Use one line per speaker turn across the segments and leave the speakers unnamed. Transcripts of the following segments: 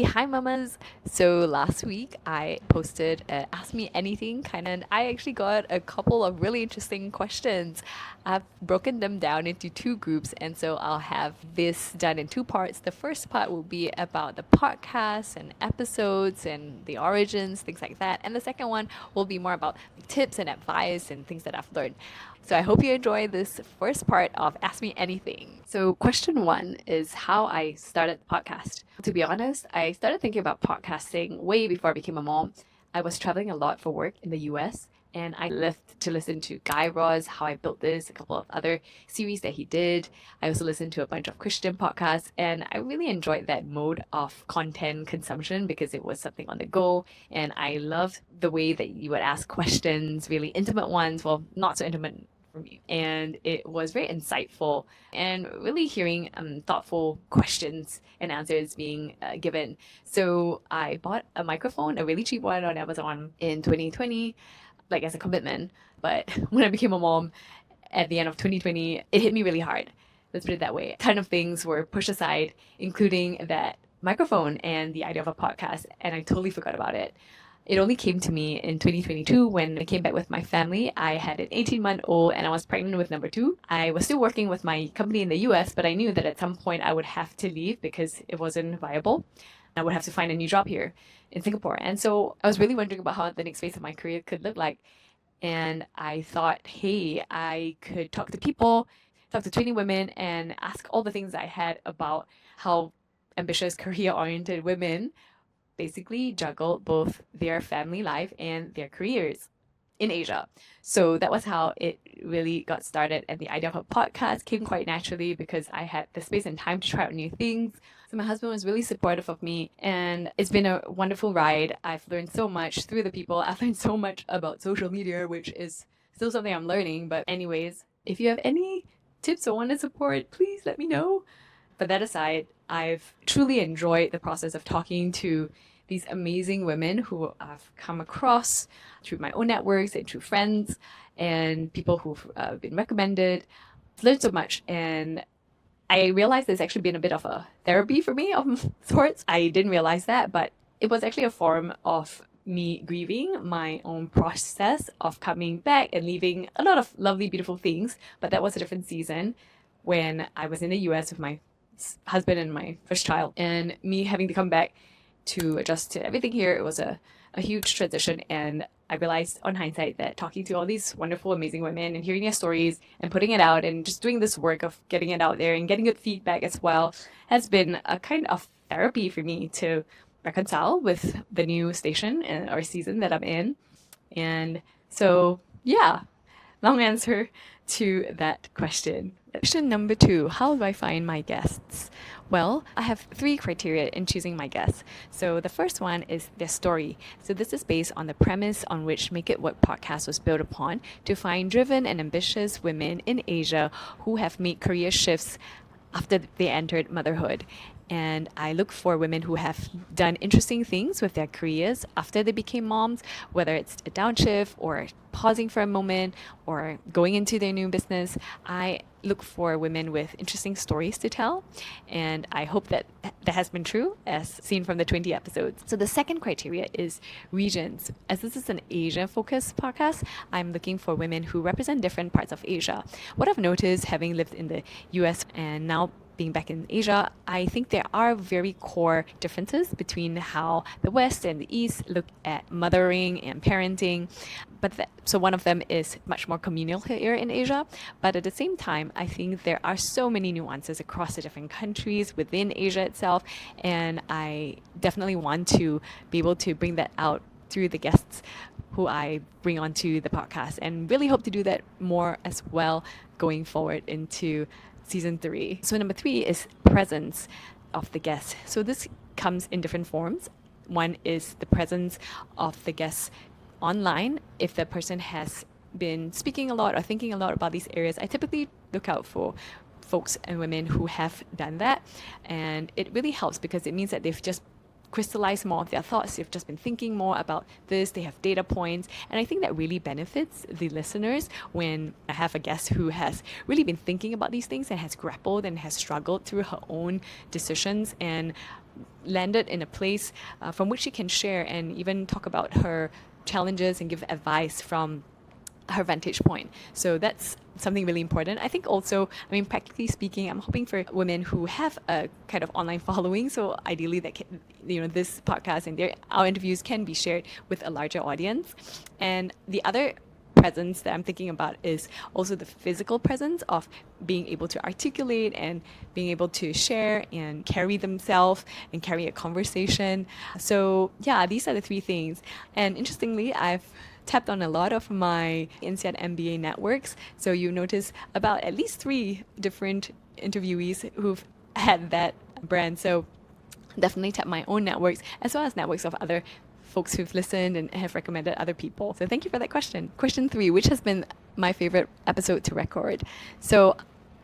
Hi mamas. So last week I posted Ask Me Anything and I actually got a couple of really interesting questions. I've broken them down into two groups, and so I'll have this done in two parts. The first part will be about the podcast and episodes and the origins, things like that. And the second one will be more about tips and advice and things that I've learned. So I hope you enjoy this first part of Ask Me Anything. So question one is how I started the podcast. To be honest, I started thinking about podcasting way before I became a mom. I was traveling a lot for work in the US, and I lived to listen to Guy Raz, How I Built This, a couple of other series that he did. I also listened to a bunch of Christian podcasts, and I really enjoyed that mode of content consumption because it was something on the go. And I loved the way that you would ask questions, really intimate ones, well, not so intimate for me. And it was very insightful and really hearing thoughtful questions and answers being given. So I bought a microphone, a really cheap one on Amazon in 2020, like as a commitment. But when I became a mom at the end of 2020, it hit me really hard. Let's put it that way. A ton of things were pushed aside, including that microphone and the idea of a podcast, and I totally forgot about it. It only came to me in 2022 when I came back with my family. I had an 18-month-old and I was pregnant with number two. I was still working with my company in the US, but I knew that at some point I would have to leave because it wasn't viable. I would have to find a new job here in Singapore. And so I was really wondering about how the next phase of my career could look like. And I thought, hey, I could talk to people, talk to 20 women, and ask all the things I had about how ambitious, career oriented women basically juggled both their family life and their careers in Asia. So that was how it really got started. And the idea of a podcast came quite naturally because I had the space and time to try out new things. So my husband was really supportive of me, and it's been a wonderful ride. I've learned so much through the people. I've learned so much about social media, which is still something I'm learning. But anyways, if you have any tips or want to support, please let me know. But that aside, I've truly enjoyed the process of talking to these amazing women who I've come across through my own networks and through friends and people who've been recommended. I've learned so much, and I realized it's actually been a bit of a therapy for me of sorts. I didn't realize that, but it was actually a form of me grieving my own process of coming back and leaving a lot of lovely, beautiful things. But that was a different season when I was in the US with my husband and my first child, and me having to come back to adjust to everything here. It was a huge transition, and I realized on hindsight that talking to all these wonderful, amazing women and hearing their stories and putting it out and just doing this work of getting it out there and getting good feedback as well has been a kind of therapy for me to reconcile with the new station or season that I'm in. And so, yeah, long answer to that question. Question number two, how do I find my guests? Well, I have three criteria in choosing my guests. So the first one is their story. So this is based on the premise on which Make It Work podcast was built upon, to find driven and ambitious women in Asia who have made career shifts after they entered motherhood. And I look for women who have done interesting things with their careers after they became moms, whether it's a downshift or pausing for a moment or going into their new business. I look for women with interesting stories to tell, and I hope that that has been true as seen from the 20 episodes. So the second criteria is regions. As this is an Asia-focused podcast, I'm looking for women who represent different parts of Asia. What I've noticed, having lived in the US and now being back in Asia, I think there are very core differences between how the West and the East look at mothering and parenting. So one of them is much more communal here in Asia. But at the same time, I think there are so many nuances across the different countries within Asia itself. And I definitely want to be able to bring that out through the guests who I bring onto the podcast, and really hope to do that more as well going forward into season 3. So number 3 is presence of the guest. So this comes in different forms. One is the presence of the guest online. If the person has been speaking a lot or thinking a lot about these areas, I typically look out for folks and women who have done that. And it really helps because it means that they've just crystallize more of their thoughts. They've just been thinking more about this. They have data points. And I think that really benefits the listeners when I have a guest who has really been thinking about these things and has grappled and has struggled through her own decisions. And landed in a place from which she can share and even talk about her challenges and give advice from her vantage point. So that's something really important. I think also, I mean, practically speaking, I'm hoping for women who have a kind of online following. So ideally, that can, this podcast and our interviews can be shared with a larger audience. And the other presence that I'm thinking about is also the physical presence of being able to articulate and being able to share and carry themselves and carry a conversation. So yeah, these are the three things. And interestingly, I've tapped on a lot of my INSEAD MBA networks. So you notice about at least 3 different interviewees who've had that brand. So definitely tap my own networks as well as networks of other folks who've listened and have recommended other people. So thank you for that question. Question 3, which has been my favorite episode to record? So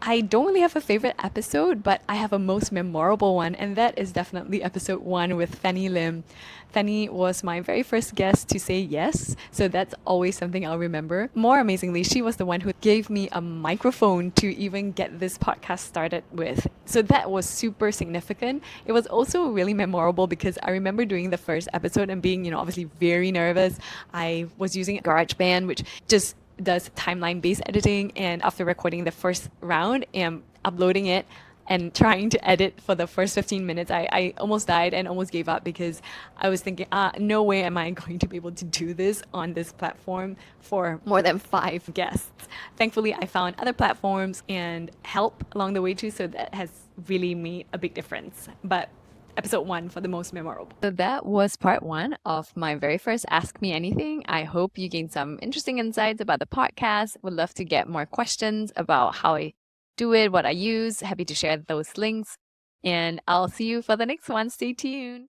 I don't really have a favorite episode, but I have a most memorable one, and that is definitely episode 1 with Fanny Lim. Fanny was my very first guest to say yes, so that's always something I'll remember. More amazingly, she was the one who gave me a microphone to even get this podcast started with. So that was super significant. It was also really memorable because I remember doing the first episode and being, obviously very nervous. I was using GarageBand, which just does timeline-based editing, and after recording the first round and uploading it and trying to edit for the first 15 minutes, I almost died and almost gave up because I was thinking, no way am I going to be able to do this on this platform for more than 5 guests. Thankfully, I found other platforms and help along the way too, so that has really made a big difference. But episode 1 for the most memorable. So that was part 1 of my very first Ask Me Anything. I hope you gained some interesting insights about the podcast. Would love to get more questions about how I do it, what I use. Happy to share those links. And I'll see you for the next one. Stay tuned.